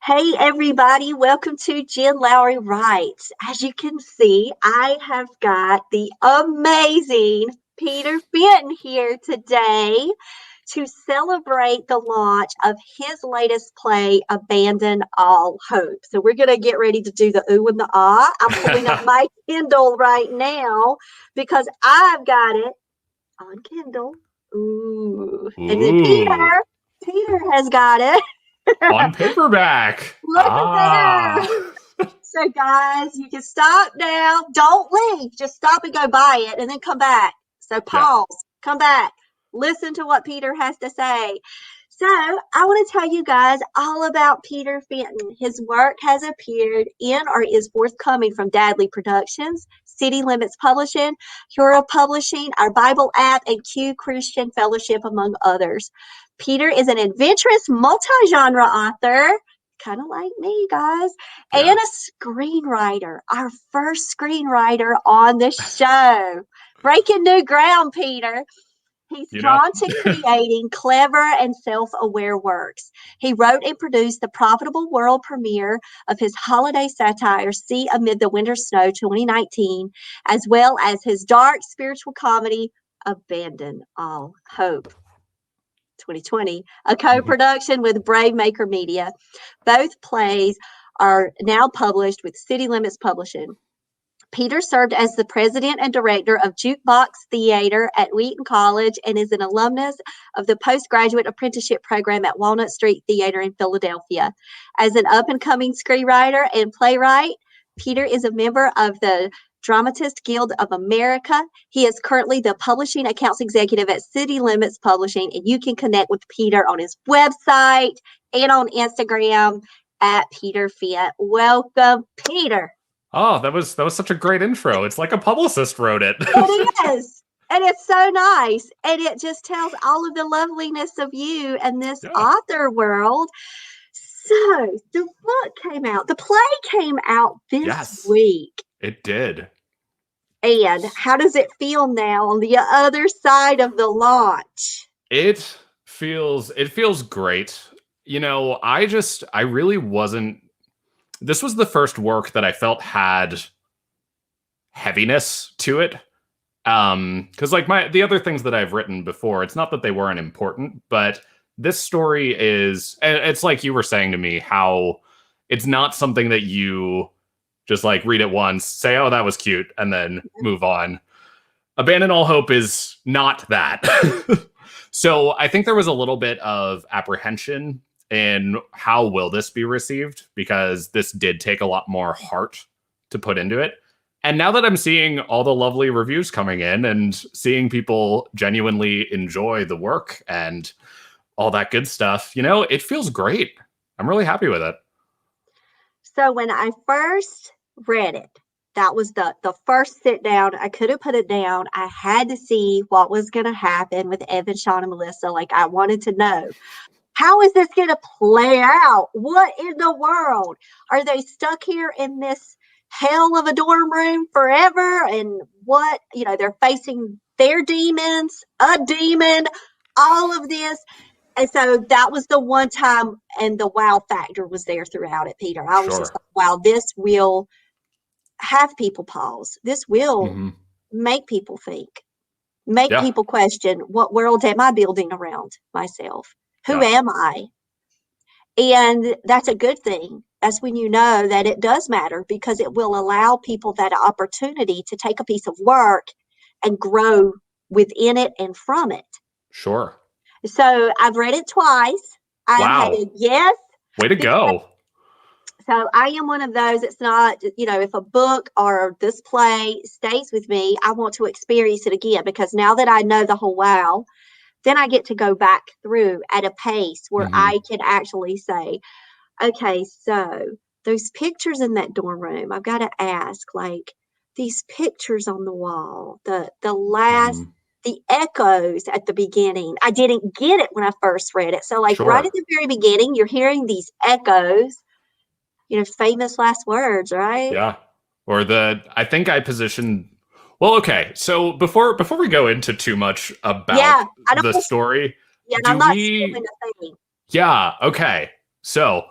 Hey everybody, welcome to Jen Lowry Writes. As you can see, I have got the amazing Peter Fenton here today to celebrate the launch of his latest play, Abandon All Hope. So we're going to get ready to do the ooh and the ah. I'm pulling up my Kindle right now because I've got it on Kindle. Ooh. And then Ooh, Peter has got it. on paperback. Look at there. Ah, So, guys, you can stop now. Don't leave. Just stop and go buy it and then come back. So, yeah. pause, come back, listen to what Peter has to say. So, I want to tell you guys all about Peter Fenton. His work has appeared in or is forthcoming from Dadley Productions, City Limits Publishing, Hura Publishing, Our Bible app, and Q Christian Fellowship, among others. Peter is an adventurous multi-genre author, kind of like me, guys, and Yeah. a screenwriter, our first screenwriter on the show. Breaking new ground, Peter. He's You know, drawn to creating clever and self-aware works. He wrote and produced the profitable world premiere of his holiday satire, See Amid the Winter Snow 2019, as well as his dark spiritual comedy, Abandon All Hope 2020, a co-production with Brave Maker Media. Both plays are now published with City Limits Publishing. Peter served as the president and director of Jukebox Theater at Wheaton College and is an alumnus of the postgraduate apprenticeship program at Walnut Street Theater in Philadelphia. As an up-and-coming screenwriter and playwright, Peter is a member of the Dramatist Guild of America. He is currently the publishing accounts executive at City Limits Publishing, and you can connect with Peter on his website and on Instagram at Peter Fent. Welcome, Peter. oh, that was such a great intro. It's like a publicist wrote it. It is. And it's so nice. And it just tells all of the loveliness of you and this Yeah. author world. So the book came out, the play came out this Yes, week. it did. And how does it feel now on the other side of the launch? It feels great. I really wasn't. This was the first work that I felt had heaviness to it. Because like the other things that I've written before, it's not that they weren't important, but this story is, it's like you were saying to me, how it's not something that you just like read it once, say, oh, that was cute, and then move on. Abandon All Hope is not that. So I think there was a little bit of apprehension in how will this be received, because this did take a lot more heart to put into it. And now that I'm seeing all the lovely reviews coming in and seeing people genuinely enjoy the work and all that good stuff, it feels great. I'm really happy with it. So when I first read it, that was the first sit down. I couldn't put it down. I had to see what was going to happen with Evan, Sean, and Melissa. Like, I wanted to know, how is this going to play out? What in the world? Are they stuck here in this hell of a dorm room forever? And what, they're facing their demons, a demon, all of this. And so that was the one time, and the wow factor was there throughout it, Peter. I was just Sure. like, wow, this will have people pause. This will Mm-hmm. make people think, make Yeah. people question, what world am I building around myself? Who Yeah. am I? And that's a good thing. That's when you know that it does matter, because it will allow people that opportunity to take a piece of work and grow within it and from it. Sure. So I've read it twice. I've had a Wow. yes. Way to go. So I am one of those. It's not, if a book or this play stays with me, I want to experience it again, because now that I know the whole wow, then I get to go back through at a pace where Mm-hmm. I can actually say, okay, so those pictures in that dorm room, I've got to ask, like, these pictures on the wall, the last, Mm-hmm. the echoes at the beginning. I didn't get it when I first read it. So, like, right at Sure. the very beginning, you're hearing these echoes, famous last words, right? Yeah. I think I positioned. Well, okay. So before we go into too much about Yeah, I don't. the story, Yeah, and I'm do not stealing we? a thing. Yeah. Okay. So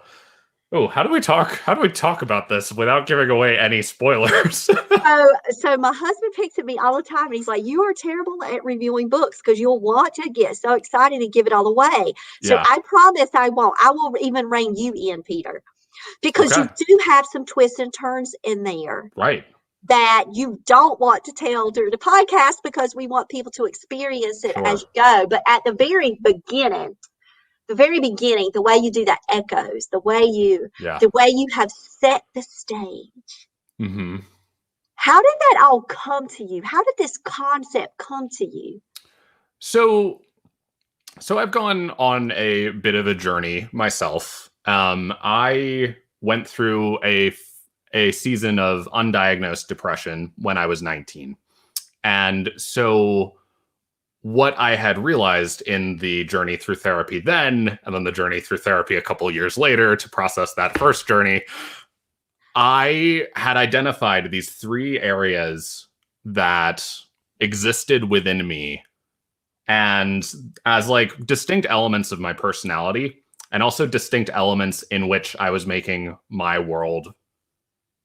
Oh, how do we talk about this without giving away any spoilers? So my husband picks at me all the time, and he's like, "You are terrible at reviewing books because you'll want to get so excited and give it all away." So Yeah. I promise I won't. I will even rein you in, Peter, because you Okay. do have some twists and turns in there Right. that you don't want to tell during the podcast because we want people to experience it as Sure. you go. But at the very beginning, the way you do that echoes, Yeah. the way you have set the stage. Mm-hmm. How did that all come to you? How did this concept come to you? So I've gone on a bit of a journey myself. I went through a season of undiagnosed depression when I was 19. And so what I had realized in the journey through therapy then, and then the journey through therapy a couple of years later to process that first journey, I had identified these 3 areas that existed within me and as like distinct elements of my personality and also distinct elements in which I was making my world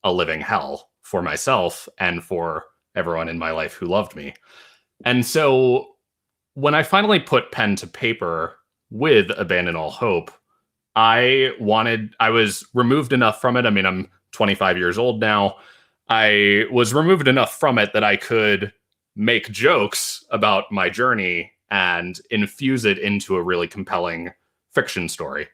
a living hell for myself and for everyone in my life who loved me. And so when I finally put pen to paper with Abandon All Hope, I was removed enough from it. I mean, I'm 25 years old now. I was removed enough from it that I could make jokes about my journey and infuse it into a really compelling fiction story.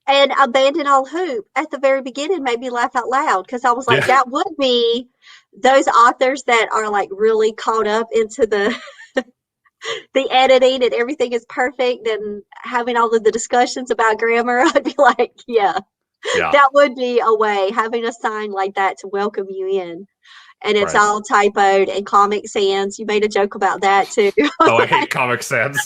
And Abandon All Hope at the very beginning made me laugh out loud because I was like, Yeah. that would be those authors that are like really caught up into the the editing and everything is perfect and having all of the discussions about grammar. I'd be like, yeah, Yeah. that would be a way, having a sign like that to welcome you in. And it's Right. all typoed and Comic Sans. You made a joke about that too. Oh, I hate Comic Sans.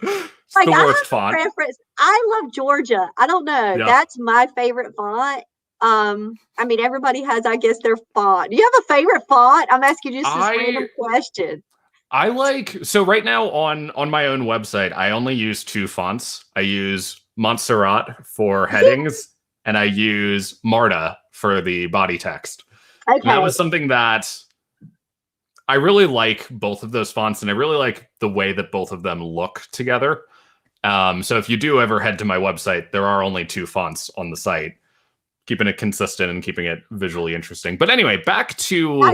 It's Like, the I worst have a font. preference. I love Georgia. I don't know. Yeah. That's my favorite font. I mean, everybody has, I guess, their font. Do you have a favorite font? I'm asking you just this random question. I like, so right now on my own website, I only use 2 fonts. I use Montserrat for headings and I use Marta for the body text. Okay. And that was something that I really like, both of those fonts, and I really like the way that both of them look together. So if you do ever head to my website, there are only 2 fonts on the site, keeping it consistent and keeping it visually interesting. But anyway, back to... I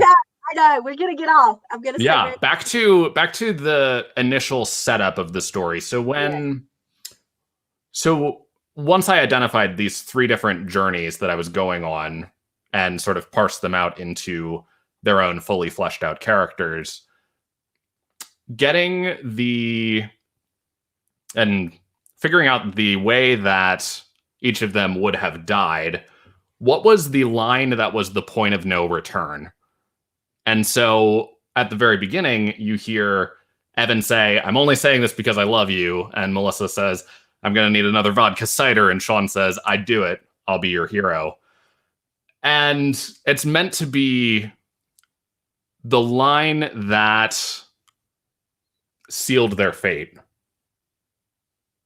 know. We're going to get off. I'm going to say yeah, back to the initial setup of the story. So once I identified these 3 different journeys that I was going on and sort of parsed them out into their own fully fleshed out characters, and figuring out the way that each of them would have died, what was the line that was the point of no return? And so at the very beginning, you hear Evan say, "I'm only saying this because I love you." And Melissa says, "I'm going to need another vodka cider." And Sean says, "I'd do it. I'll be your hero." And it's meant to be the line that sealed their fate.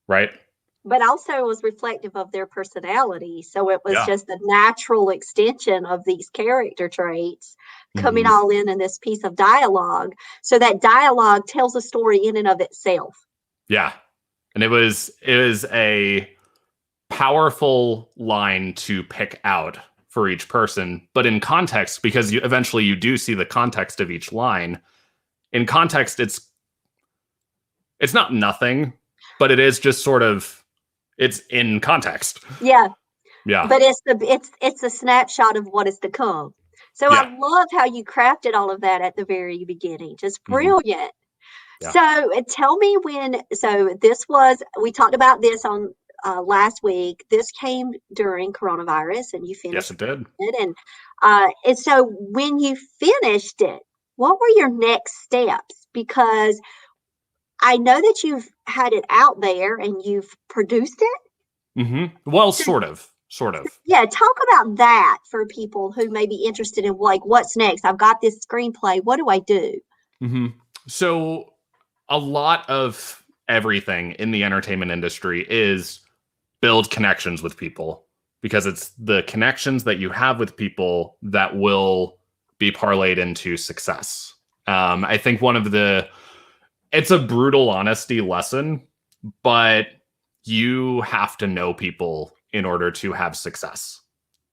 Right? But also it was reflective of their personality. So it was Yeah. just a natural extension of these character traits coming all in this piece of dialogue. So that dialogue tells a story in and of itself. Yeah. And it was a powerful line to pick out for each person, but in context, because eventually you do see the context of each line. In context, it's not nothing, but it is just sort of, it's in context. Yeah. Yeah. But it's a snapshot of what is to come. So Yeah. I love how you crafted all of that at the very beginning. Just brilliant. Yeah. So tell me we talked about this on last week. This came during coronavirus and you finished Yes, it did. it. And so when you finished it, what were your next steps? Because I know that you've had it out there and you've produced it. Well, sort of. Yeah, talk about that for people who may be interested in like, what's next? I've got this screenplay. What do I do? So a lot of everything in the entertainment industry is build connections with people, because it's the connections that you have with people that will be parlayed into success. I think it's a brutal honesty lesson, but you have to know people in order to have success.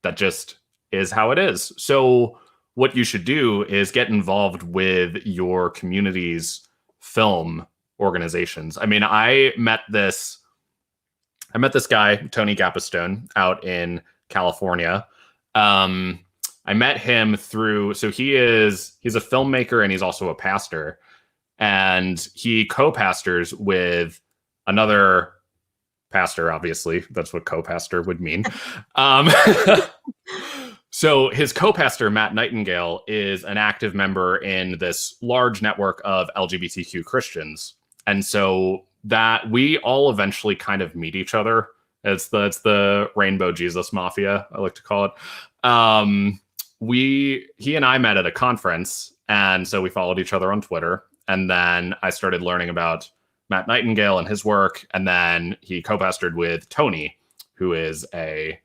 That just is how it is. So what you should do is get involved with your community's film organizations. I mean, I met this guy, Tony Gapistone, out in California. I met him so he's a filmmaker and he's also a pastor. And he co-pastors with another pastor, obviously. That's what co-pastor would mean. So his co-pastor, Matt Nightingale, is an active member in this large network of LGBTQ Christians. And so that we all eventually kind of meet each other. It's the Rainbow Jesus Mafia, I like to call it. He and I met at a conference, and so we followed each other on Twitter. And then I started learning about Matt Nightingale and his work. And then he co-pastored with Tony, who is a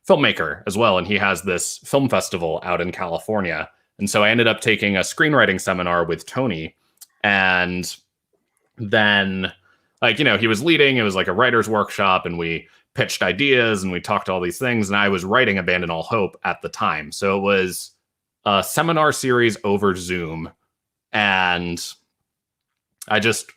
filmmaker as well. And he has this film festival out in California. And so I ended up taking a screenwriting seminar with Tony. And then, he was leading. It was like a writer's workshop, and we pitched ideas and we talked all these things. And I was writing Abandon All Hope at the time. So it was a seminar series over Zoom. And I just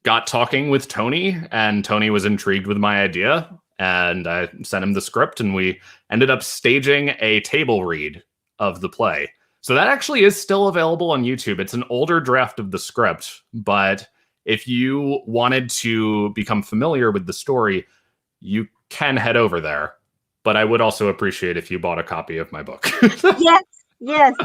got talking with Tony, and Tony was intrigued with my idea, and I sent him the script, and we ended up staging a table read of the play. So that actually is still available on YouTube. It's an older draft of the script, but if you wanted to become familiar with the story, you can head over there. But I would also appreciate if you bought a copy of my book. Yes.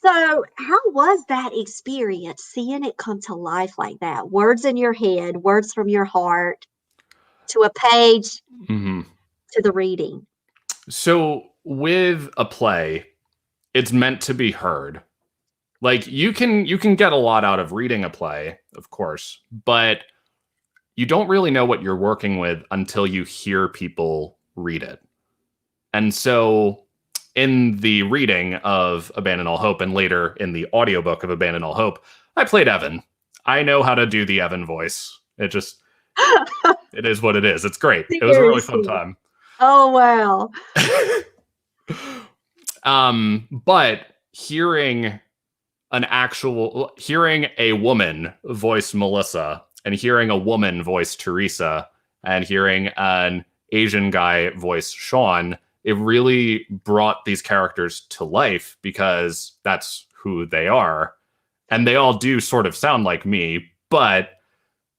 So how was that experience, seeing it come to life like that? Words in your head, words from your heart, to a page, to the reading. So with a play, it's meant to be heard. Like, you can get a lot out of reading a play, of course, but you don't really know what you're working with until you hear people read it. And so in the reading of Abandon All Hope, and later in the audiobook of Abandon All Hope, I played Evan. I know how to do the Evan voice. It is what it is. It's great. It was a really fun time. Oh, wow. But hearing a woman voice Melissa, and hearing a woman voice Teresa, and hearing an Asian guy voice Sean, it really brought these characters to life, because that's who they are. And they all do sort of sound like me, but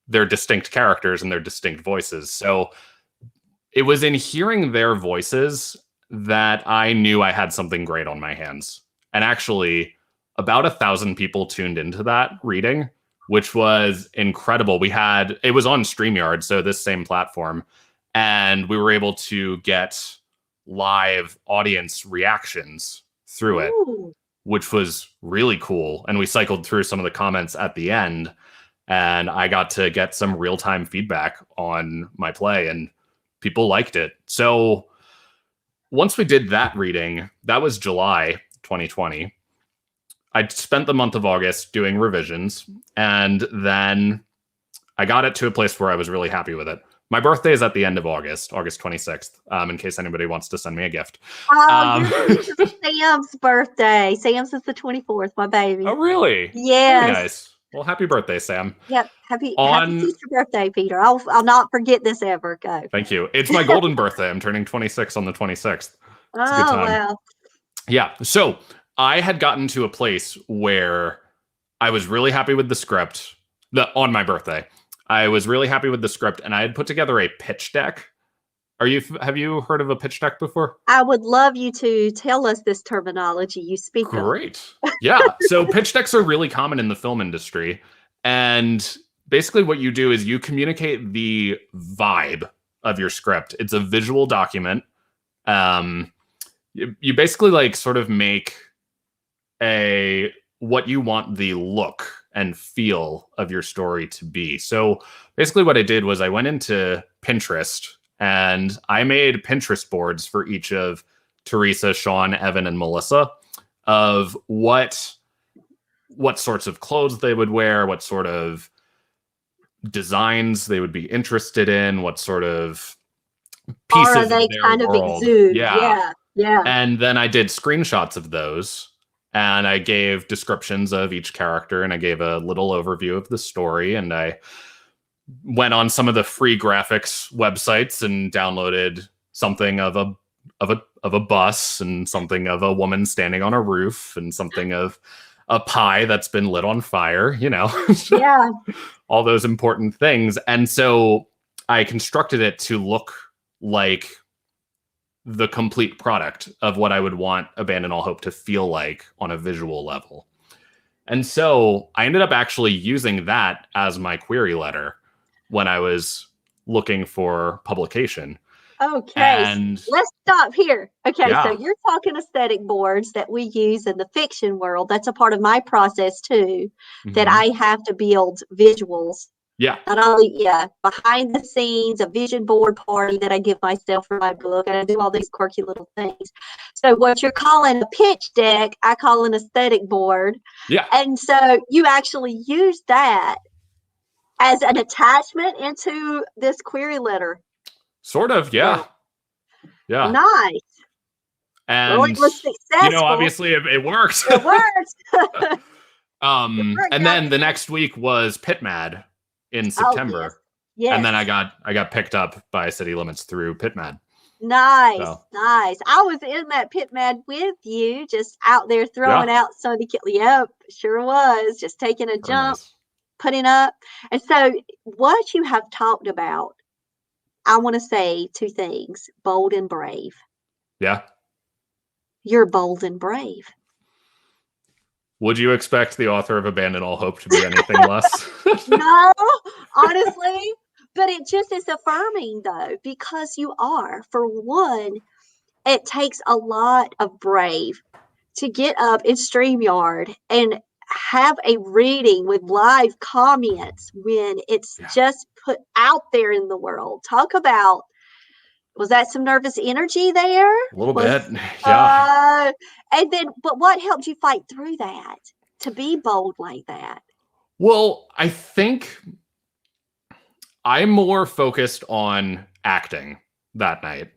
they're distinct characters and they're distinct voices. So it was in hearing their voices that I knew I had something great on my hands. And actually, about 1,000 people tuned into that reading, which was incredible. It was on StreamYard, so this same platform, and we were able to get live audience reactions through it, which was really cool. And we cycled through some of the comments at the end, and I got to get some real-time feedback on my play, and people liked it. So once we did that reading, that was July 2020. I spent the month of August doing revisions, and then I got it to a place where I was really happy with it. My birthday is at the end of August 26th, in case anybody wants to send me a gift. It's Sam's birthday. Sam's is the 24th, my baby. Oh, really? Yes. Very nice. Well, happy birthday, Sam. Yep. Happy future birthday, Peter. I'll not forget this ever. Go. Thank you. It's my golden birthday. I'm turning 26 on the 26th. It's a good time. Wow. Yeah. So I had gotten to a place where I was really happy with the script on my birthday. I was really happy with the script, and I had put together a pitch deck. Have you heard of a pitch deck before? I would love you to tell us this terminology you speak of. Great. Yeah. So pitch decks are really common in the film industry. And basically what you do is you communicate the vibe of your script. It's a visual document. You basically sort of make what you want the look and feel of your story to be. So basically what I did was I went into Pinterest and I made Pinterest boards for each of Teresa, Sean, Evan, and Melissa of what sorts of clothes they would wear, what sort of designs they would be interested in, what sort of pieces Aura they of their kind world. of exude. Yeah. Yeah. And then I did screenshots of those, and I gave descriptions of each character, and I gave a little overview of the story, and I went on some of the free graphics websites and downloaded something of a bus, and something of a woman standing on a roof, and something of a pie that's been lit on fire, Yeah. all those important things. And so I constructed it to look like the complete product of what I would want Abandon All Hope to feel like on a visual level. And so I ended up actually using that as my query letter when I was looking for publication. Okay, And let's stop here. Okay, Yeah. so you're talking aesthetic boards that we use in the fiction world. That's a part of my process too, that Mhm. I have to build visuals. Yeah. Not only, behind the scenes, a vision board party that I give myself for my book, and I do all these quirky little things. So what you're calling a pitch deck, I call an aesthetic board. Yeah. And so you actually use that as an attachment into this query letter. Sort of, yeah. Yeah. Nice. And Well, it was successful. obviously it worked. It worked. And then the next week was PitMad in September. Yes. And then I got picked up by City Limits through PitMad. Nice. So. Nice. I was in that PitMad with you, just out there throwing out some of the Yep, sure was. Just taking a jump, putting up. And so what you have talked about, I want to say two things: bold and brave. Yeah. You're bold and brave. Would you expect the author of Abandon All Hope to be anything less? No, honestly, but it just is affirming though, because you are. For one, it takes a lot of brave to get up in StreamYard and have a reading with live comments when it's just put out there in the world. Talk about, was that some nervous energy there? A little bit, yeah. And then, but what helped you fight through that to be bold like that? Well, I think I'm more focused on acting that night.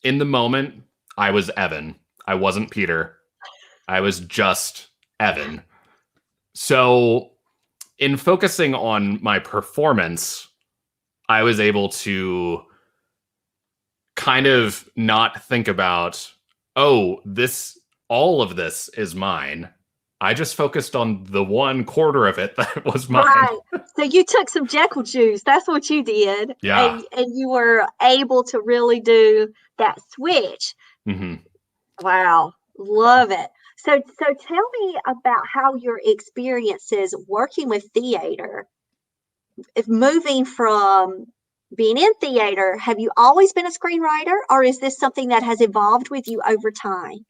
In the moment, I was Evan. I wasn't Peter. I was just Evan. So in focusing on my performance, I was able to kind of not think about, all of this is mine. I just focused on the 1/4 of it that was mine. Right. So you took some Jekyll juice. That's what you did. Yeah. And you were able to really do that switch. Mm-hmm. Wow. Love it. So tell me about how your experiences working with theater, if moving from being in theater, have you always been a screenwriter, or is this something that has evolved with you over time?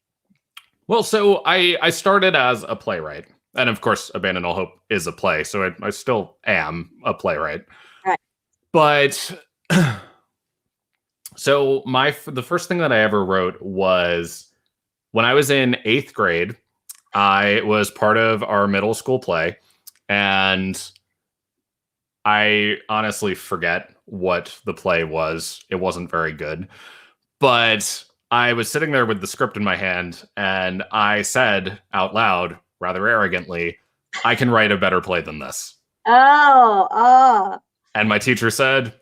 Well, so I started as a playwright, and of course, Abandon All Hope is a play, so I still am a playwright. Right. But so the first thing that I ever wrote was when I was in 8th grade. I was part of our middle school play, and I honestly forget what the play was. It wasn't very good, but I was sitting there with the script in my hand, and I said out loud, rather arrogantly, I can write a better play than this. And my teacher said,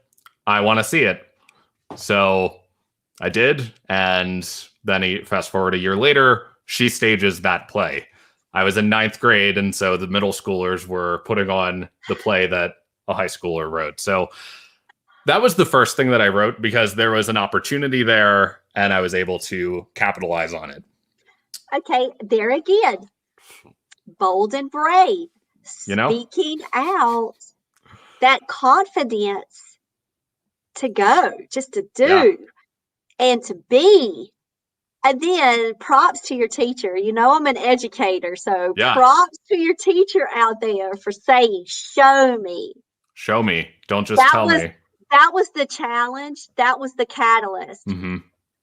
I want to see it. So I did. And then fast forward a year later, she stages that play. I was in 9th grade, and so the middle schoolers were putting on the play that a high schooler wrote. So that was the first thing that I wrote, because there was an opportunity there and I was able to capitalize on it. Okay, there again, bold and brave, speaking out, that confidence to go, just to do and to be. And then props to your teacher. I'm an educator, so props to your teacher out there for saying, show me. Show me. Don't just tell me. that was the challenge. That was the catalyst. Mm-hmm.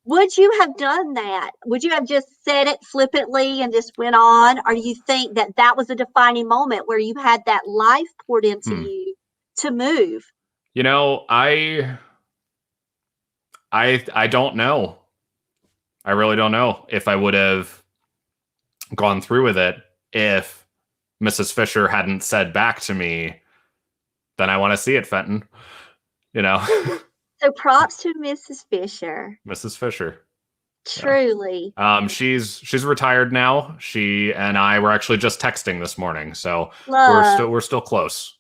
Would you have done that? Would you have just said it flippantly and just went on? Or do you think that that was a defining moment where you had that life poured into you to move? You know, I don't know. I really don't know if I would have gone through with it if Mrs. Fisher hadn't said back to me, then I want to see it, Fenton. You know? So props to Mrs. Fisher. Mrs. Fisher. Truly. Yeah. She's retired now. She and I were actually just texting this morning, so we're still close.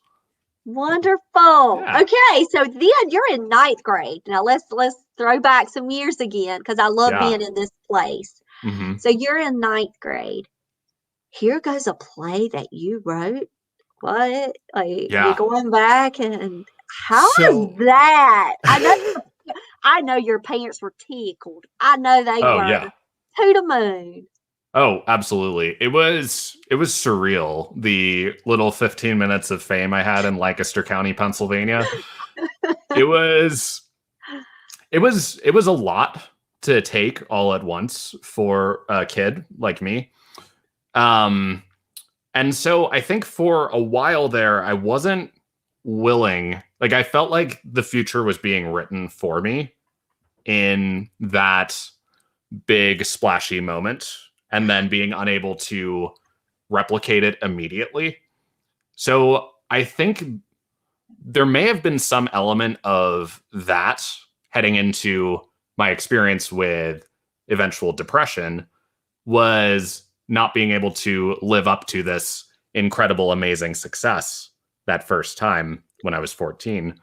Wonderful. Yeah. Okay, so then you're in 9th grade. Now let's throw back some years again because I love being in this place. Mm-hmm. So you're in 9th grade. Here goes a play that you wrote. What? Like you're going back and how is that? I know your parents were tickled. I know they were. Yeah. To the moon. Oh, absolutely. It was surreal. The little 15 minutes of fame I had in Lancaster County, Pennsylvania. It was a lot to take all at once for a kid like me. And so I think for a while there, I wasn't willing. Like, I felt like the future was being written for me in that big splashy moment, and then being unable to replicate it immediately. So I think there may have been some element of that heading into my experience with eventual depression, was not being able to live up to this incredible, amazing success that first time when I was 14.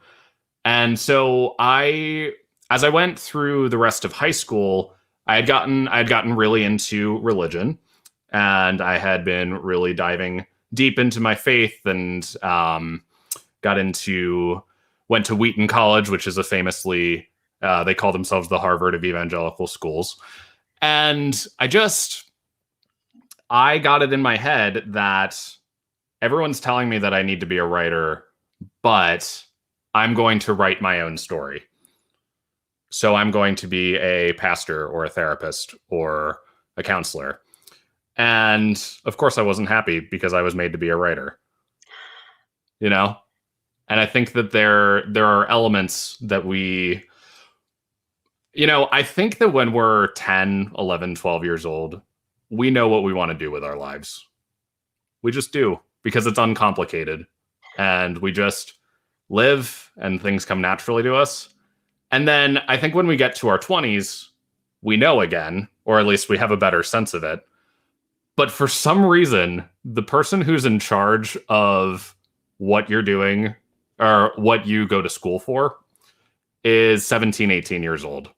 And so as I went through the rest of high school, I had gotten really into religion, and I had been really diving deep into my faith, and went to Wheaton College, which is a famously, they call themselves the Harvard of evangelical schools. And I got it in my head that everyone's telling me that I need to be a writer, but I'm going to write my own story. So I'm going to be a pastor or a therapist or a counselor. And of course I wasn't happy because I was made to be a writer, you know? And I think that there are elements that I think that when we're 10, 11, 12 years old, we know what we want to do with our lives. We just do, because it's uncomplicated, and we just live and things come naturally to us. And then I think when we get to our 20s, we know again, or at least we have a better sense of it. But for some reason, the person who's in charge of what you're doing or what you go to school for is 17, 18 years old,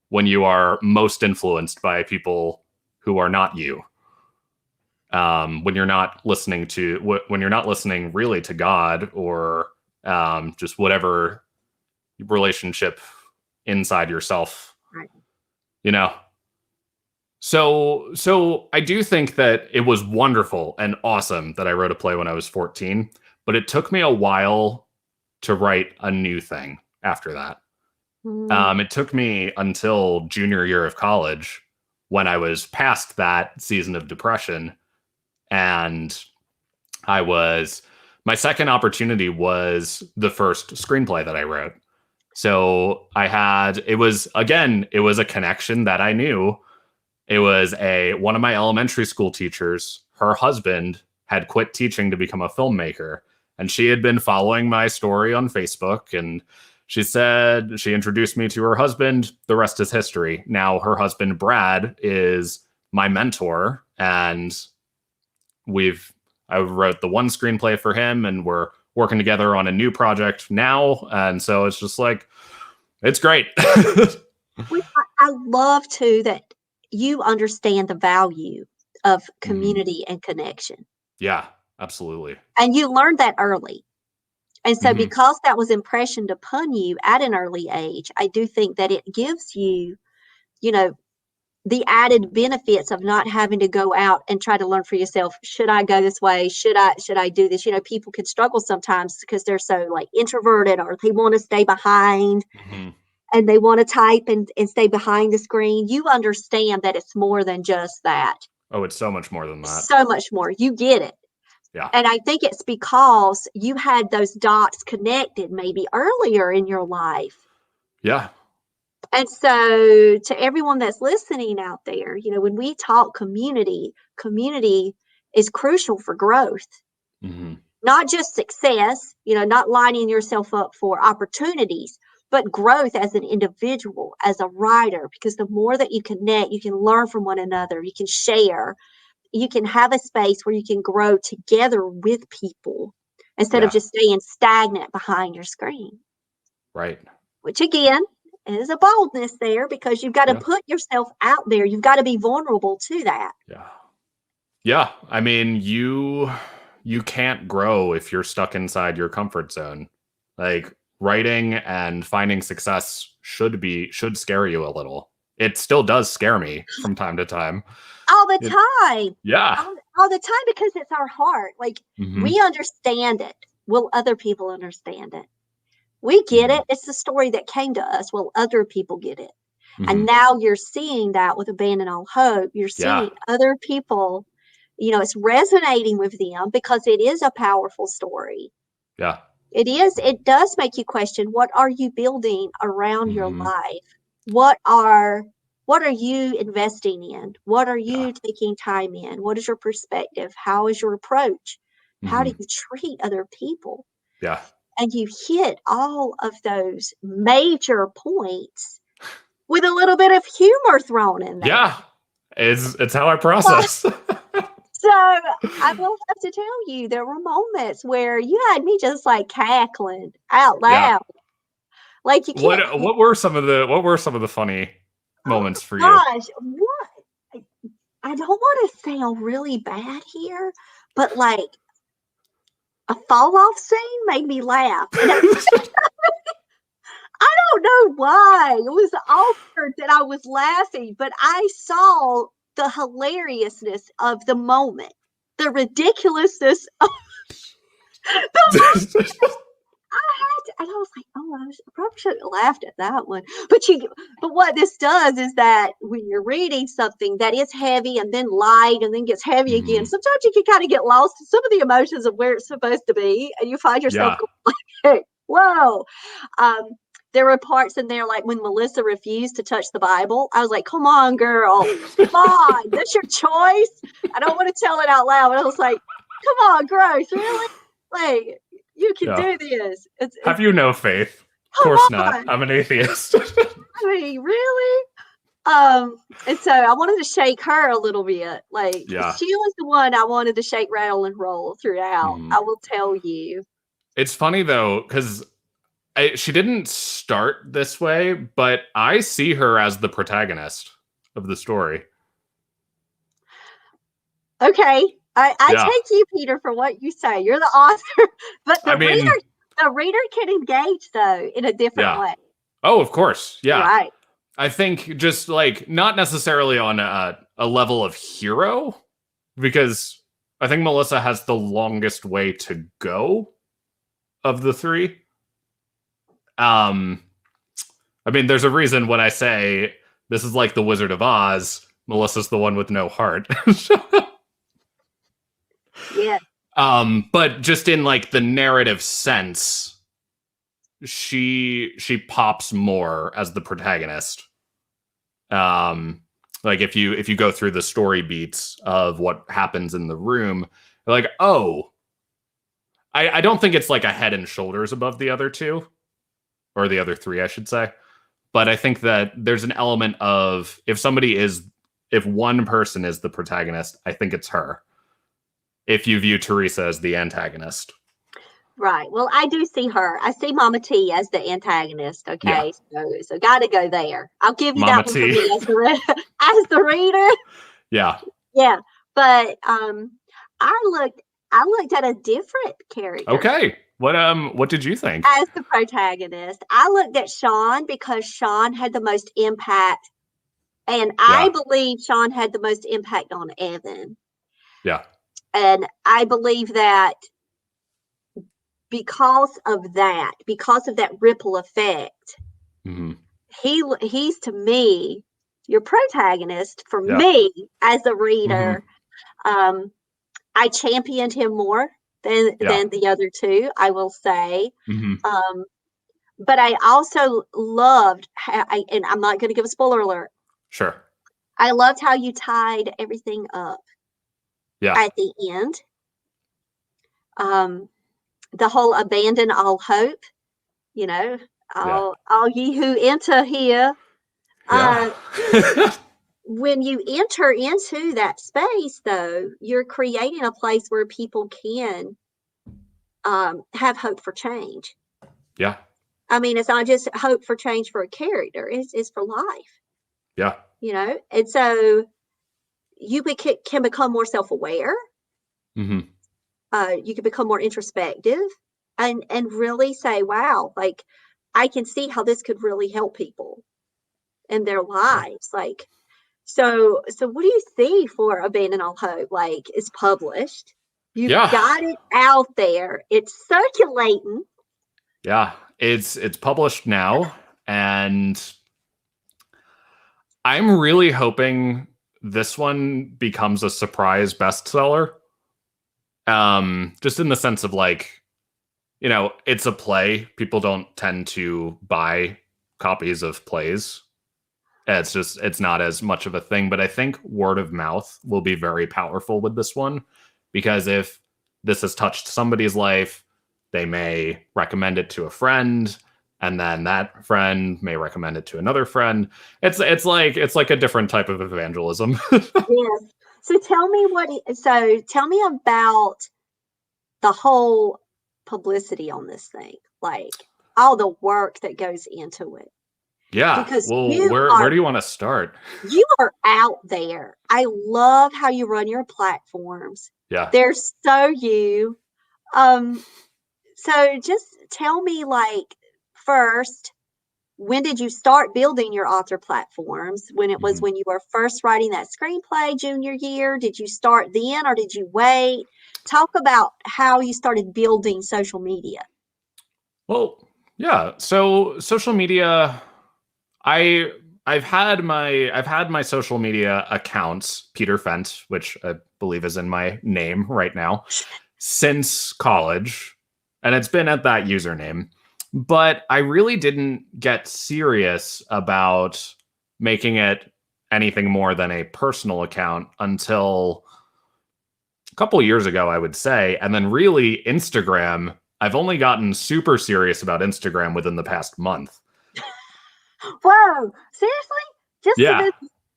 when you are most influenced by people who are not you. When you're not listening really to God, or just whatever relationship inside yourself, right. So I do think that it was wonderful and awesome that I wrote a play when I was 14, but it took me a while to write a new thing after that. It took me until junior year of college, when I was past that season of depression, and my second opportunity was the first screenplay that I wrote. So it was a connection that I knew. It was one of my elementary school teachers. Her husband had quit teaching to become a filmmaker, and she had been following my story on Facebook, and she said, she introduced me to her husband. The rest is history. Now her husband, Brad, is my mentor, and I wrote the one screenplay for him, and we're working together on a new project now. And so it's just like, it's great. I love too that you understand the value of community and connection. Yeah, absolutely. And you learned that early. And so because that was impressioned upon you at an early age, I do think that it gives you, the added benefits of not having to go out and try to learn for yourself. Should I go this way? Should I do this? People can struggle sometimes because they're so like introverted, or they want to stay behind and they want to type and stay behind the screen. You understand that it's more than just that. Oh, it's so much more than that. So much more. You get it. Yeah. And I think it's because you had those dots connected maybe earlier in your life. Yeah. And so to everyone that's listening out there, when we talk community is crucial for growth. Not just success, not lining yourself up for opportunities, but growth as an individual, as a writer, because the more that you connect, you can learn from one another, you can share, you can have a space where you can grow together with people instead of just staying stagnant behind your screen. Right. Which again, is a boldness there, because you've got to put yourself out there. You've got to be vulnerable to that. Yeah. Yeah. I mean, you can't grow if you're stuck inside your comfort zone. Like, writing and finding success should scare you a little. It still does scare me from time to time. All the time. Yeah. All the time, because it's our heart. Like, we understand it. Will other people understand it? We get it. It's the story that came to us. Will other people get it? And now you're seeing that with Abandon All Hope. You're seeing other people, it's resonating with them because it is a powerful story. Yeah. It is. It does make you question, what are you building around your life? What are you investing in? What are you taking time in? What is your perspective? How is your approach? How do you treat other people? Yeah. And you hit all of those major points with a little bit of humor thrown in there. Yeah. It's how I process. So I will have to tell you, there were moments where you had me just like cackling out loud. Yeah. Like, you can't. What were some of the funny moments for you? Gosh, what? I don't want to sound really bad here, but like a Falloff Scene made me laugh. I don't know why. It was awkward that I was laughing, but I saw the hilariousness of the moment, the ridiculousness of the and I was like, oh, I probably should have laughed at that one. But what this does is that when you're reading something that is heavy and then light and then gets heavy again, sometimes you can kind of get lost in some of the emotions of where it's supposed to be, and you find yourself going like, whoa. There were parts in there, like when Melissa refused to touch the Bible. I was like, come on, girl. Come on. That's your choice. I don't want to tell it out loud, but I was like, come on, Grace. Really? Like, you can do this. Have you no faith? Of course not. I'm an atheist. I mean, really? And so I wanted to shake her a little bit. Like, she was the one I wanted to shake, rattle, and roll throughout. I will tell you. It's funny, though, because she didn't start this way, but I see her as the protagonist of the story. Okay. I take you, Peter, for what you say. You're the author, but the reader can engage, though, in a different way. Oh, of course. Yeah. Right. I think just like not necessarily on a level of hero, because I think Melissa has the longest way to go of the three. I mean, there's a reason when I say this is like the Wizard of Oz, Melissa's the one with no heart. Yeah. But just in like the narrative sense, she pops more as the protagonist. Like if you go through the story beats of what happens in the room, you're like, oh, I don't think it's like a head and shoulders above the other two, or the other three, I should say. But I think that there's an element of if one person is the protagonist, I think it's her. If you view Teresa as the antagonist. Right. Well, I do see her. I see Mama T as the antagonist. Okay. Yeah. So got to go there. I'll give you Mama that one for me as the reader. Yeah. Yeah. But I looked at a different character. Okay. What did you think? As the protagonist, I looked at Sean because Sean had the most impact And I believe Sean had the most impact on Evan. Yeah. And I believe that because of that ripple effect, he's to me your protagonist for me as a reader. I championed him more than the other two, I will say. But I also loved and I'm not going to give a spoiler alert. Sure. I loved how you tied everything up at the end. The whole abandon all hope, all ye who enter here. When you enter into that space, though, you're creating a place where people can have hope for change. Yeah. I mean, it's not just hope for change for a character, it's for life. Yeah. And so you can become more self-aware. You can become more introspective and really say, wow, like, I can see how this could really help people in their lives. Like, so what do you see for Abandon All Hope? Like, it's published. You've got it out there. It's circulating. Yeah, it's published now, and I'm really hoping this one becomes a surprise bestseller. Just in the sense of, like, it's a play. People don't tend to buy copies of plays. It's not as much of a thing, but I think word of mouth will be very powerful with this one, because if this has touched somebody's life, they may recommend it to a friend, and then that friend may recommend it to another friend. It's like a different type of evangelism. Yes. So tell me about the whole publicity on this thing, like all the work that goes into it. Yeah. Because where do you want to start? You are out there. I love how you run your platforms. Yeah. They're so you. So just tell me, like, first, when did you start building your author platforms? When it was when you were first writing that screenplay junior year? Did you start then, or did you wait? Talk about how you started building social media. Well, yeah. So social media, I've had my social media accounts, Peter Fenton, which I believe is in my name right now, since college, and it's been at that username. But I really didn't get serious about making it anything more than a personal account until a couple years ago, I would say. And then really Instagram, I've only gotten super serious about Instagram within the past month. Whoa, seriously? Yeah.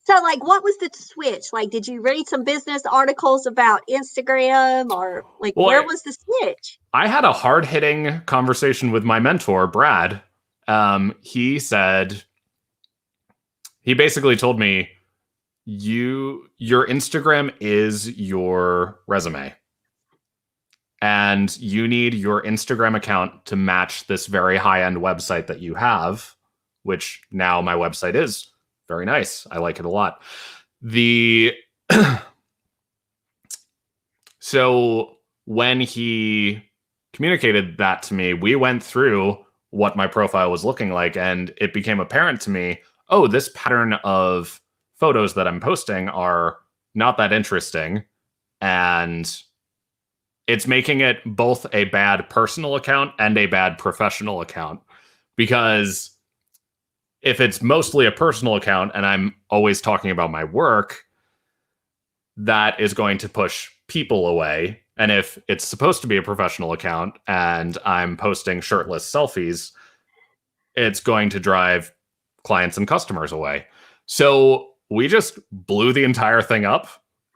So, like, what was the switch? Like, did you read some business articles about Instagram, or like, where was the switch? I had a hard-hitting conversation with my mentor, Brad. He basically told me, your Instagram is your resume, and you need your Instagram account to match this very high-end website that you have, which now my website is very nice. I like it a lot. So when he communicated that to me, we went through what my profile was looking like, and it became apparent to me, oh, this pattern of photos that I'm posting are not that interesting, and it's making it both a bad personal account and a bad professional account, because if it's mostly a personal account and I'm always talking about my work, that is going to push people away. And if it's supposed to be a professional account and I'm posting shirtless selfies, it's going to drive clients and customers away. So we just blew the entire thing up,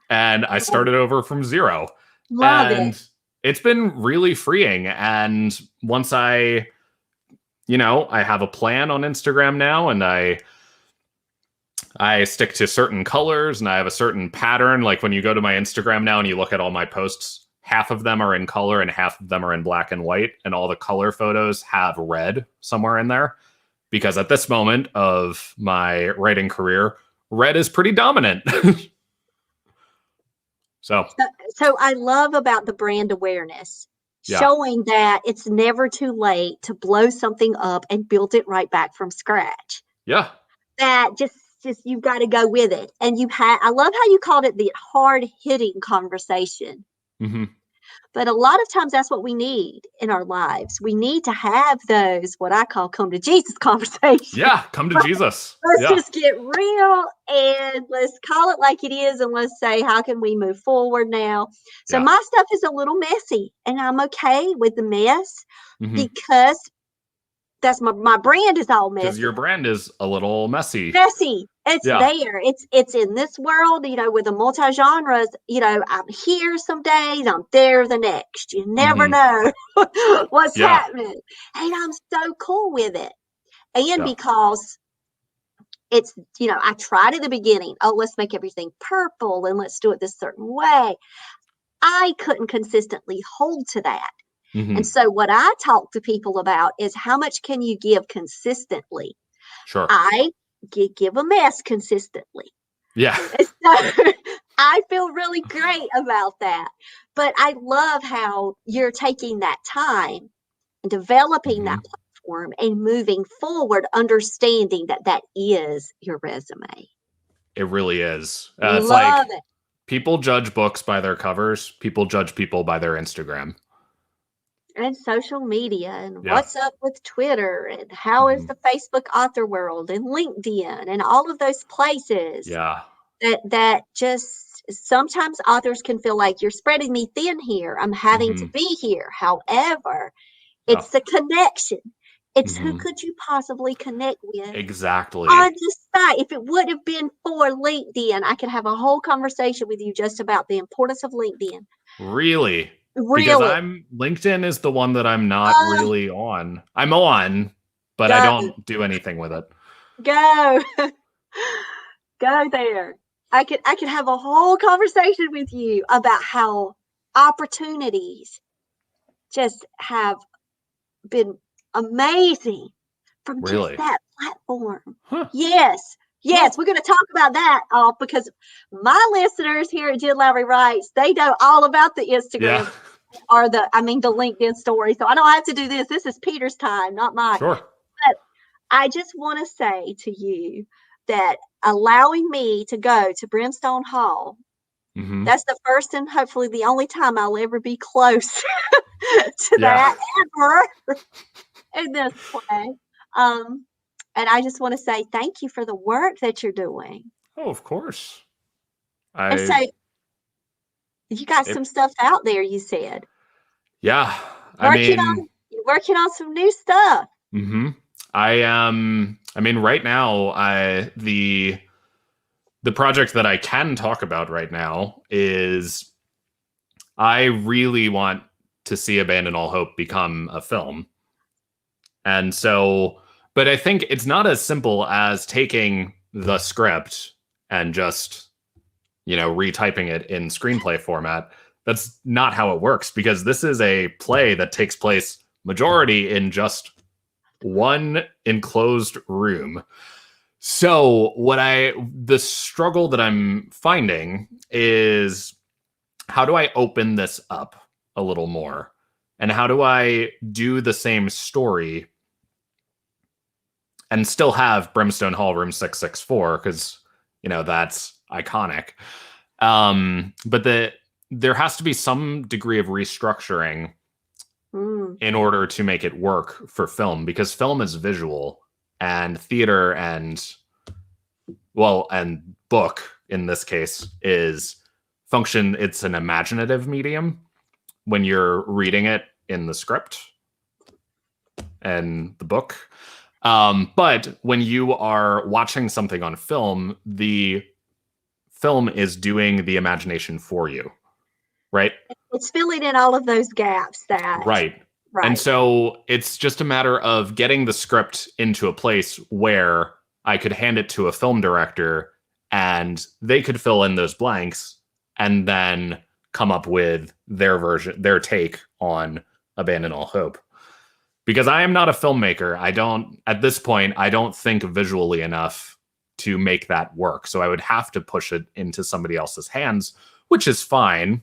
and I started over from zero. Love it. It's been really freeing. And once I have a plan on Instagram now, and I stick to certain colors, and I have a certain pattern. Like, when you go to my Instagram now and you look at all my posts, half of them are in color and half of them are in black and white, and all the color photos have red somewhere in there. Because at this moment of my writing career, red is pretty dominant. So I love about the brand awareness, Yeah. showing that it's never too late to blow something up and build it right back from scratch. yeah, That just you've got to go with it. And I love how you called it the hard hitting conversation. hmm But a lot of times that's what we need in our lives. We need to have those, what I call come to Jesus conversations. yeah, come to Jesus. Let's Yeah, just get real and let's call it like it is. And let's say, how can we move forward now? So Yeah. my stuff is a little messy and I'm okay with the mess Mhm. because that's my brand is all because messy. your brand is a little messy. Messy. It's Yeah. there. It's in this world, with the multi-genres, I'm here some days, I'm there the next. You never know what's Yeah. happening. And I'm so cool with it. And Yeah. because it's, I tried at the beginning, let's make everything purple and let's do it this certain way. I couldn't consistently hold to that. Mhm. And so what I talk to people about is how much can you give consistently? Sure. I give a mess consistently. Yeah. And so I feel really great about that. But I love how you're taking that time and developing that platform and moving forward, understanding that that is your resume. It really is. It's Love like it. people judge books by their covers. People judge people by their Instagram. And social media and Yeah. what's up with Twitter and how is the Facebook author world and LinkedIn and all of those places. Yeah. That just sometimes authors can feel like you're spreading me thin here. I'm having to be here. However, it's the connection. It's who could you possibly connect with Exactly. on the site. If it would have been for LinkedIn, I could have a whole conversation with you just about the importance of LinkedIn. Really? Really. Because LinkedIn is the one that I'm not really on. I'm on, but I don't do anything with it. Go. Go there. I could have a whole conversation with you about how opportunities just have been amazing from just that platform. Huh. Yes, we're going to talk about that because my listeners here at Jen Lowry Writes, they know all about the Instagram or the LinkedIn story. So I don't have to do this. This is Peter's time, not mine. Sure. But I just want to say to you that allowing me to go to Brimstone Hall, that's the first and hopefully the only time I'll ever be close to that ever in this play. And I just want to say thank you for the work that you're doing. Oh, of course. And so you got some stuff out there, you said. Yeah. You're working on some new stuff. Right now, the project that I can talk about right now is I really want to see Abandon All Hope become a film. And so, but I think it's not as simple as taking the script and just, retyping it in screenplay format. That's not how it works, because this is a play that takes place majority in just one enclosed room. So the struggle that I'm finding is, how do I open this up a little more? And how do I do the same story and still have Brimstone Hall room 664? Because, that's iconic. But there has to be some degree of restructuring in order to make it work for film, because film is visual and theater and book in this case is function. It's an imaginative medium when you're reading it in the script and the book. But when you are watching something on film, the film is doing the imagination for you, right? It's filling in all of those gaps Right. And so it's just a matter of getting the script into a place where I could hand it to a film director and they could fill in those blanks and then come up with their version, their take on Abandon All Hope. Because I am not a filmmaker. At this point, I don't think visually enough to make that work. So I would have to push it into somebody else's hands, which is fine.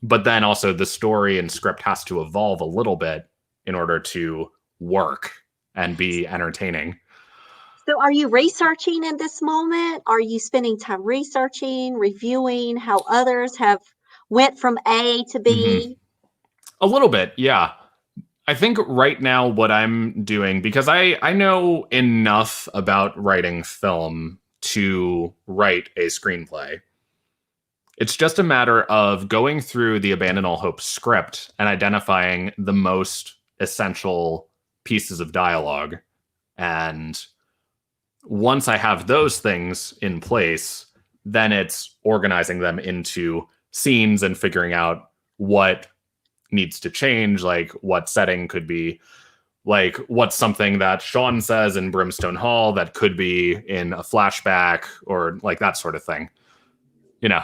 But then also the story and script has to evolve a little bit in order to work and be entertaining. So are you researching in this moment? Are you spending time researching, reviewing how others have went from A to B? A little bit, yeah. I think right now what I'm doing, because I know enough about writing film to write a screenplay. It's just a matter of going through the Abandon All Hope script and identifying the most essential pieces of dialogue. And once I have those things in place, then it's organizing them into scenes and figuring out what needs to change, like what setting could be, like what's something that Sean says in Brimstone Hall that could be in a flashback, or like that sort of thing. You know.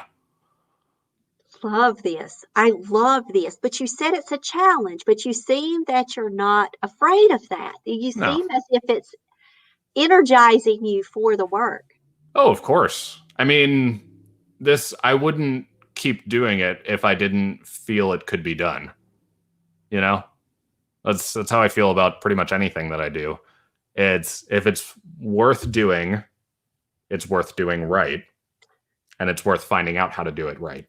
Love this. I love this. But you said it's a challenge, but you seem that you're not afraid of that. You No. seem as if it's energizing you for the work. Oh, of course. I mean, I wouldn't keep doing it if I didn't feel it could be done. You know? That's how I feel about pretty much anything that I do. If it's worth doing, it's worth doing right. And it's worth finding out how to do it right.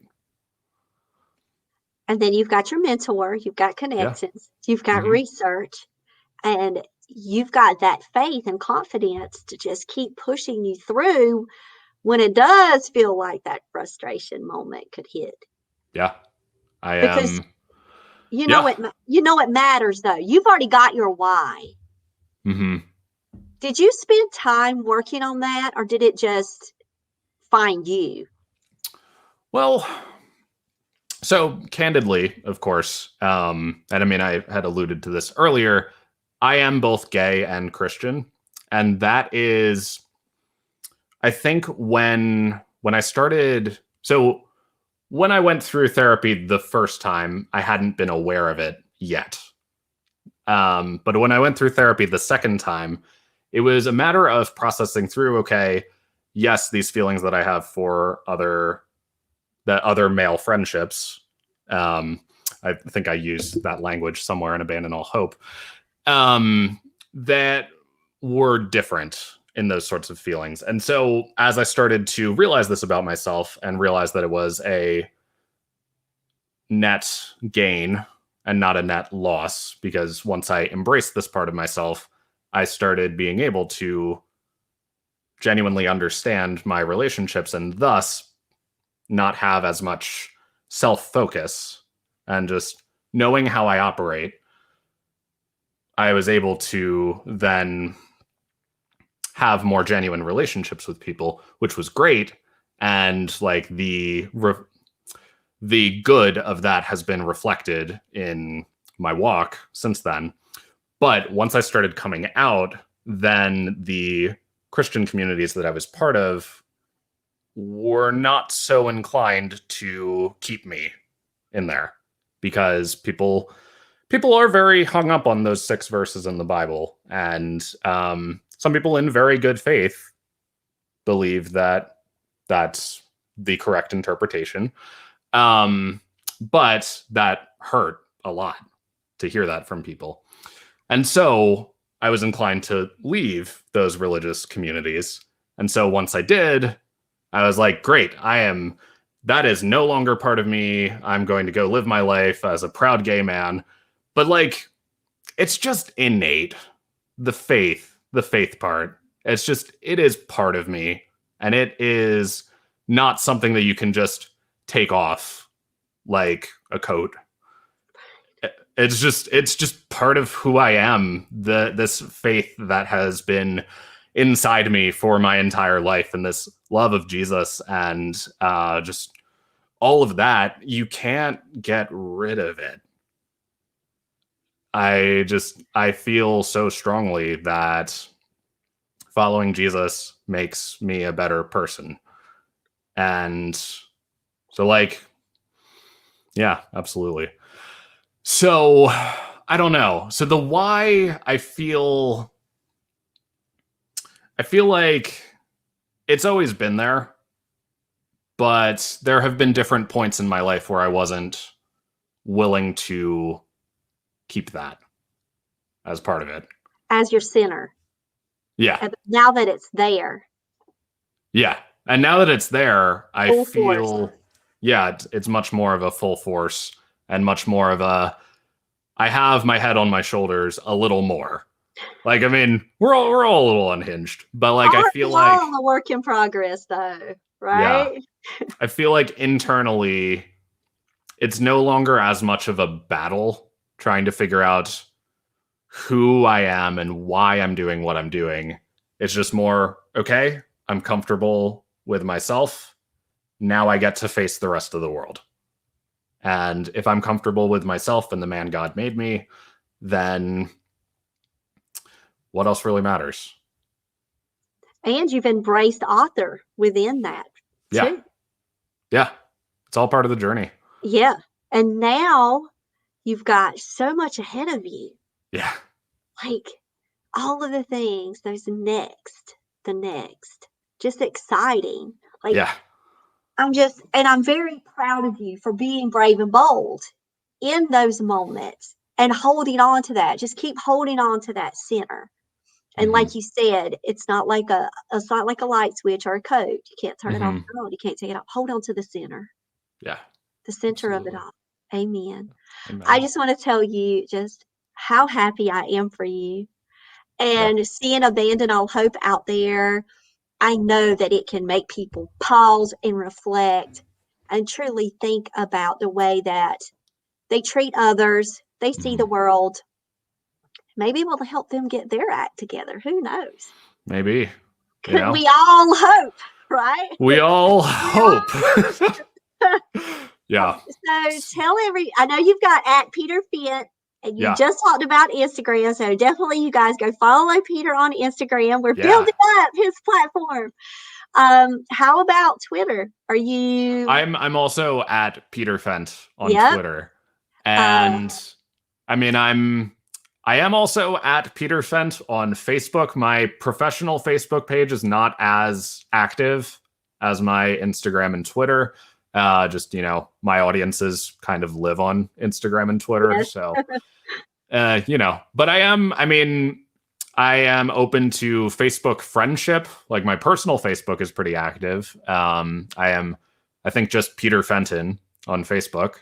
And then you've got your mentor, you've got connections, you've got research, and you've got that faith and confidence to just keep pushing you through when it does feel like that frustration moment could hit. Yeah. I am. Because you know it matters though. You've already got your why. Did you spend time working on that, or did it just find you? Well, so candidly, of course, and I mean, I had alluded to this earlier, I am both gay and Christian. And that is, I think when I started, so when I went through therapy the first time, I hadn't been aware of it yet. But when I went through therapy the second time, it was a matter of processing through, okay, yes, these feelings that I have for other male friendships. I think I used that language somewhere in Abandon All Hope. That were different in those sorts of feelings. And so as I started to realize this about myself and realize that it was a net gain and not a net loss, because once I embraced this part of myself, I started being able to genuinely understand my relationships and thus not have as much self-focus, and just knowing how I operate, I was able to then have more genuine relationships with people, which was great. And like the good of that has been reflected in my walk since then. But once I started coming out, then the Christian communities that I was part of were not so inclined to keep me in there, because people are very hung up on those 6 verses in the Bible. And some people in very good faith believe that that's the correct interpretation. But that hurt a lot to hear that from people. And so I was inclined to leave those religious communities. And so once I did, I was like, great, that is no longer part of me. I'm going to go live my life as a proud gay man. But like, it's just innate. The faith part. It is part of me. And it is not something that you can just take off like a coat. It's just part of who I am. This faith that has been inside me for my entire life, and this love of Jesus, and just all of that, you can't get rid of it. I feel so strongly that following Jesus makes me a better person. And so like, yeah, absolutely. So I don't know. So the why, I feel like it's always been there, but there have been different points in my life where I wasn't willing to keep that as part of it. As your center. Yeah. And now that it's there. Yeah. And now that it's there, I Full feel, force. yeah, it's much more of a full force and much more of a, I have my head on my shoulders a little more. Like, I mean, we're all a little unhinged, but like, I feel we're like, all a work in progress though, right? Yeah, I feel like internally, it's no longer as much of a battle trying to figure out who I am and why I'm doing what I'm doing. It's just more, okay, I'm comfortable with myself. Now I get to face the rest of the world. And if I'm comfortable with myself and the man God made me, then what else really matters? And you've embraced author within that too. Yeah. It's all part of the journey. Yeah. And now you've got so much ahead of you. Yeah. Like all of the things, the next, just exciting. Like, yeah. I'm very proud of you for being brave and bold in those moments and holding on to that. Just keep holding on to that center. And like you said, it's not like a light switch or a code. You can't turn it off or on. You can't take it off. Hold on to the center. Yeah. The center Absolutely. of it all. Amen. Amen. I just want to tell you just how happy I am for you. And seeing Abandon All Hope out there, I know that it can make people pause and reflect and truly think about the way that they treat others, they see the world. Maybe it will help them get their act together. Who knows? Maybe. We all hope, right? We all hope. Yeah. So I know you've got at Peter Fenton, and you just talked about Instagram. So definitely you guys go follow Peter on Instagram. We're building up his platform. How about Twitter? Are you? I'm also at Peter Fenton on Twitter. And I mean, I am also at Peter Fenton on Facebook. My professional Facebook page is not as active as my Instagram and Twitter. Just, my audiences kind of live on Instagram and Twitter. Yes. So, but I am open to Facebook friendship. Like my personal Facebook is pretty active. I think just Peter Fenton on Facebook.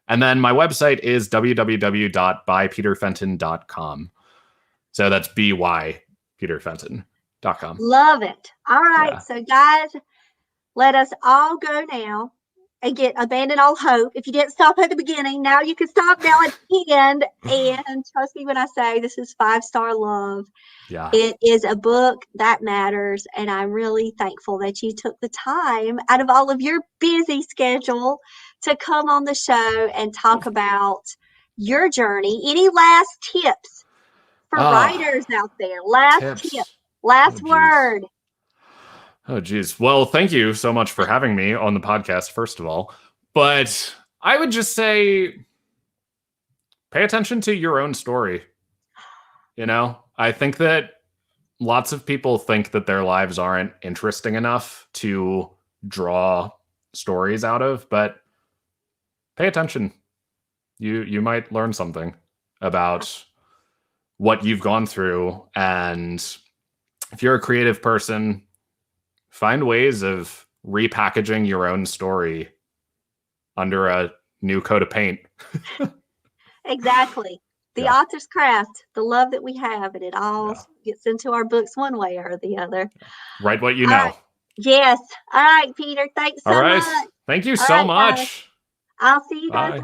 And then my website is www.bypeterfenton.com. So that's bypeterfenton.com. Love it. All right. Yeah. So guys, let us all go now and get Abandon All Hope. If you didn't stop at the beginning, now you can stop now at the end. And trust me when I say this is 5-star love. Yeah. It is a book that matters. And I'm really thankful that you took the time out of all of your busy schedule to come on the show and talk about your journey. Any last tips for writers out there? Last tip, last word. Oh, geez. Well, thank you so much for having me on the podcast, first of all. But I would just say, pay attention to your own story. I think that lots of people think that their lives aren't interesting enough to draw stories out of, but pay attention. You might learn something about what you've gone through. And if you're a creative person, find ways of repackaging your own story under a new coat of paint. Exactly. The author's craft, the love that we have, and it all gets into our books one way or the other. Write what you know. Right. Yes. All right, Peter. Thanks so much. Thank you so much. Guys. I'll see you guys later.